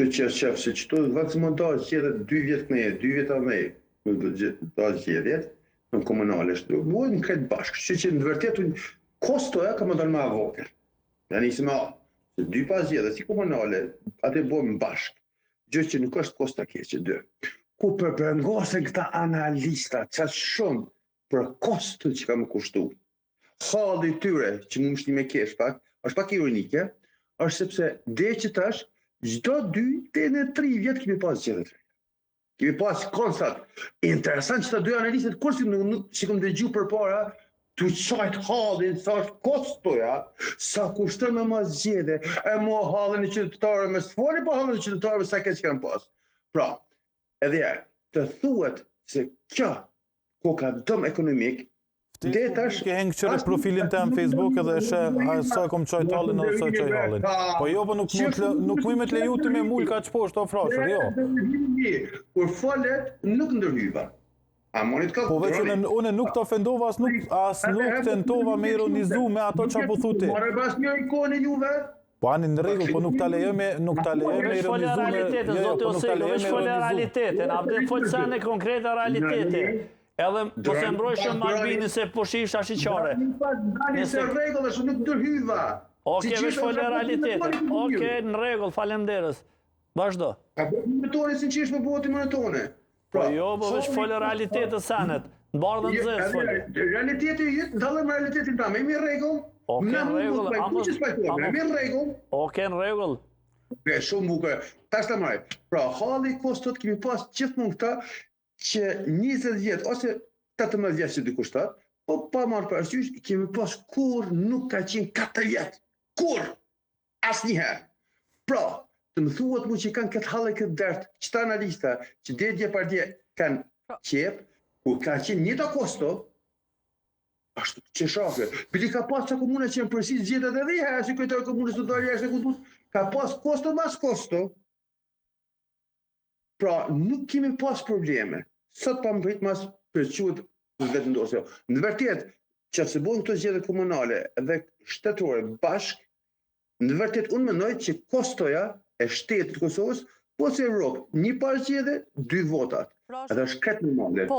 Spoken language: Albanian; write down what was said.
që shef se qëto vëtë montaj zgjedhet 2 vjetë me 2 vjetë me ta zgjedhjet në komunale shtu, bojnë në këtë bashkë, që në vërtet kostoja ka më dalë ma vogël. Ja nisë ma, se 2 pas zgjedhjet, si komunale, atë bojnë bashkë, gjë që nuk është kosta keqe 2. Ku përpërngosen këta analista, qatë shumë për kostën që ka më kushtu. Halli tyre, që më mështi me kesh pak, është pak ironike, është sepse dhe që tash, çdo 2 deri në 3 vjet kemi pas zgjedhjet. Kemi pas konstat. Interesant që të 2 analistët kursi që kam dëgju përpara, të qajt hallin, sa është kostoja, sa kushton me ma zgjedhje, e mo hallin e qytetarëve me sfoli, po hallin e qytetarëve sa keq kanë pas. Pra, edhe të thuhet se kjo ku ka dëm ekonomik, Ke hengë qërë profilin të në Facebook edhe sa kom qajt hallin edhe sa qaj hallin. Po jo, po nuk mu me të leju të me mull ka që poshtë o frashër, jo. Kur falet, nuk ndërhyva. Po veç une nuk të ofendova, as nuk tentova me ironizu me ato që apo thuti. Marë bas një ikone juve? Po anë në regull, po nuk ta leje me ironizu me... Zotë Osello, veç folë realitetin, abde folë sa në konkrete realitetin. Edhe po se mbroj shumë Albini se po shifsha shiqare. Dani se regull është nuk ndërhyva. Oke, veç folë realitetin. Oke, në regull, falemderës. Vazhdo. Ka bëtë monotone si që ishë me bëtë monotone. Po jo, po veç folë realitetin sanet. Në bardhën zesë folë. Realitetin jëtë, dalëm realitetin ta, me mi regull. Oke, në regull. Me regull. Oke, në regull. Shumë bukë. Ta shtë të maraj. Pra, halli kostot kemi pas gjithmonë këta që 20 vjetë ose 18 vjetë që dy kushtat, po pa marrë për arsysh, kemi pas kur nuk ka qenë 4 vjetë. Kur? Asë njëherë. Pra, të më thuat mu që kanë këtë halë e këtë dertë, qëta analista që dhe partije kanë qepë, ku ka qenë një të kosto, ashtë që shafë. Bili ka pas që komune që në përsi zgjetet edhe i si kujtoj komunës të dojë jashtë e kundus, ka pas kosto mas kosto. Pra, nuk kemi pas probleme. Sot pa më prit mas përquët vetë ndosë. Në vërtet, që se bojnë këto zgjedhje komunale dhe shtetërore bashk, në vërtet unë mendoj që kostoja e shtetit të Kosovës, po se Europë, një pas zgjedhje, 2 votat. Edhe është kretë normale.